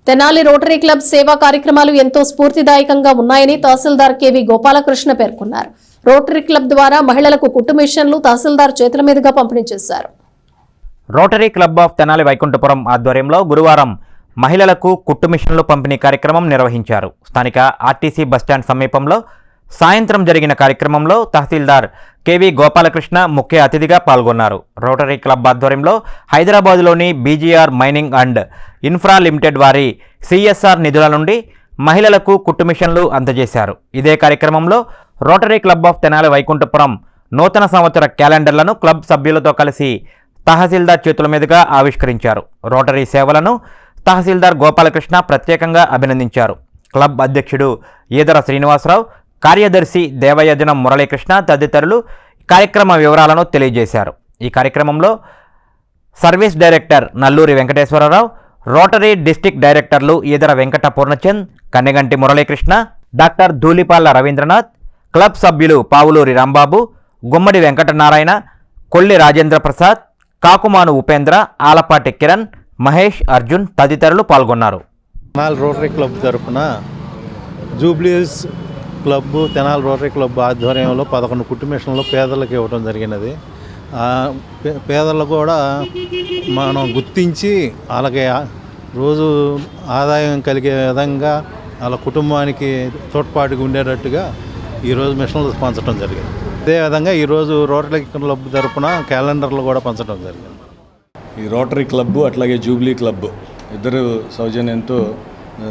Tenali rotary club సేవా కార్యక్రమాలు ఎంతో స్ఫూర్తిదాయకంగా ఉన్నాయని తహసీల్దార్ కెవి గోపాలకృష్ణ పేర్కొన్నారు. రోటరీ క్లబ్ ద్వారా మహిళలకు కుట్టు మిషన్లు తహసీల్దార్ చేతుల మీదుగా పంపిణీ చేశారు. Rotary club of Tenali Vaikunthapuram ఆధ్వర్యంలో గురువారం మహిళలకు కుట్టు మిషన్లు పంపిణీ కార్యక్రమం నిర్వహించారు. స్థానిక ఆర్టీసీ బస్టాండ్ సమీపంలో సాయంత్రం జరిగిన కార్యక్రమంలో తహసీల్దార్ కెవి గోపాలకృష్ణ ముఖ్య అతిథిగా పాల్గొన్నారు. రోటరీ క్లబ్ ఆధ్వర్యంలో హైదరాబాద్లోని BGR mining and infra limited వారి సిఎస్ఆర్ నిధుల నుండి మహిళలకు కుట్టు మిషన్లు అందజేశారు. ఇదే కార్యక్రమంలో rotary club of Tenali Vaikunthapuram నూతన సంవత్సర క్యాలెండర్లను క్లబ్ సభ్యులతో కలిసి తహసీల్దార్ చేతుల మీదుగా ఆవిష్కరించారు. రోటరీ సేవలను తహసీల్దార్ గోపాలకృష్ణ ప్రత్యేకంగా అభినందించారు. క్లబ్ అధ్యక్షుడు ఈదర శ్రీనివాసరావు, కార్యదర్శి దేవయజనం మురళీకృష్ణ తదితరులు కార్యక్రమ వివరాలను తెలియజేశారు. ఈ కార్యక్రమంలో service director Nalluri Venkateswararao, Rotary district డైరెక్టర్లు ఈదర వెంకట పూర్ణచంద్, కన్నెగంటి మురళీకృష్ణ, డాక్టర్ ధూళిపాళ్ల రవీంద్రనాథ్, క్లబ్ సభ్యులు పావులూరి రాంబాబు, గుమ్మడి వెంకటనారాయణ, కొల్లి రాజేంద్ర ప్రసాద్, కాకుమాను ఉపేంద్ర, ఆలపాటి కిరణ్, మహేష్, అర్జున్ తదితరులు పాల్గొన్నారు. రోటరీ క్లబ్ తరఫున జూబ్లీస్ క్లబ్ తెనాలి రోటరీ క్లబ్ ఆధ్వర్యంలో 11 కుట్టు మిషన్లు పేదలకు ఇవ్వడం జరిగినది. పేదలకు కూడా మనం గుర్తించి వాళ్ళకి రోజు ఆదాయం కలిగే విధంగా వాళ్ళ కుటుంబానికి తోడ్పాటుగా ఉండేటట్టుగా ఈరోజు మిషన్లు పంచడం జరిగింది. అదేవిధంగా ఈరోజు రోటరీ క్లబ్ తరఫున క్యాలెండర్లు కూడా పంచడం జరిగింది. ఈ రోటరీ క్లబ్ అట్లాగే జూబ్లీ క్లబ్ ఇద్దరు సౌజన్యంతో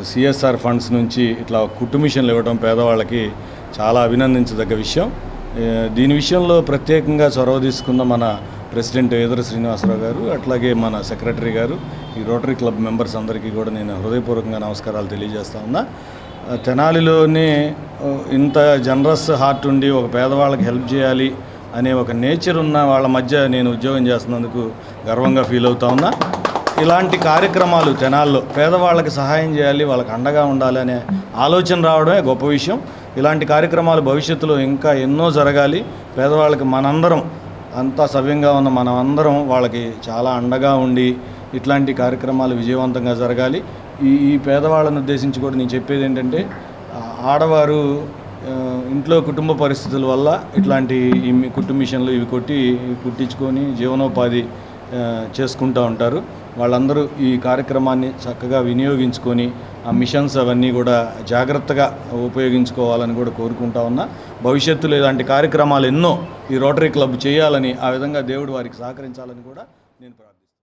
సిఎస్ఆర్ ఫండ్స్ నుంచి ఇట్లా కుట్టు మిషన్లు ఇవ్వడం పేదవాళ్ళకి చాలా అభినందించదగ్గ విషయం. దీని విషయంలో ప్రత్యేకంగా చొరవ తీసుకున్న మన ప్రెసిడెంట్ ఈదర శ్రీనివాసరావు గారు, అట్లాగే మన సెక్రటరీ గారు, ఈ రోటరీ క్లబ్ మెంబర్స్ అందరికీ కూడా నేను హృదయపూర్వకంగా నమస్కారాలు తెలియజేస్తా ఉన్నా. తెనాలిలోనే ఇంత జనరస్ హార్ట్ ఉండి ఒక పేదవాళ్ళకి హెల్ప్ చేయాలి అనే ఒక నేచర్ ఉన్న వాళ్ళ మధ్య నేను ఉద్యోగం చేస్తున్నందుకు గర్వంగా ఫీల్ అవుతా ఉన్నా. ఇలాంటి కార్యక్రమాలు తెనాల్లో పేదవాళ్ళకి సహాయం చేయాలి, వాళ్ళకి అండగా ఉండాలి అనే ఆలోచన రావడమే గొప్ప విషయం. ఇలాంటి కార్యక్రమాలు భవిష్యత్తులో ఇంకా ఎన్నో జరగాలి. పేదవాళ్ళకి మనందరం అంతా సవ్యంగా ఉన్న మనమందరం వాళ్ళకి చాలా అండగా ఉండి ఇట్లాంటి కార్యక్రమాలు విజయవంతంగా జరగాలి. ఈ పేదవాళ్ళను ఉద్దేశించి కూడా నేను చెప్పేది ఏంటంటే, ఆడవారు ఇంట్లో కుటుంబ పరిస్థితుల వల్ల ఇట్లాంటి కుట్టు మిషన్లు ఇవి కుట్టించుకొని జీవనోపాధి చేసుకుంటూ ఉంటారు. వాళ్ళందరూ ఈ కార్యక్రమాన్ని చక్కగా వినియోగించుకొని ఆ మిషన్స్ అవన్నీ కూడా జాగ్రత్తగా ఉపయోగించుకోవాలని కూడా కోరుకుంటా ఉన్నా. భవిష్యత్తులో ఇలాంటి కార్యక్రమాలు ఎన్నో ఈ రోటరీ క్లబ్ చేయాలని, ఆ విధంగా దేవుడు వారికి సహకరించాలని కూడా నేను ప్రార్థిస్తున్నాను.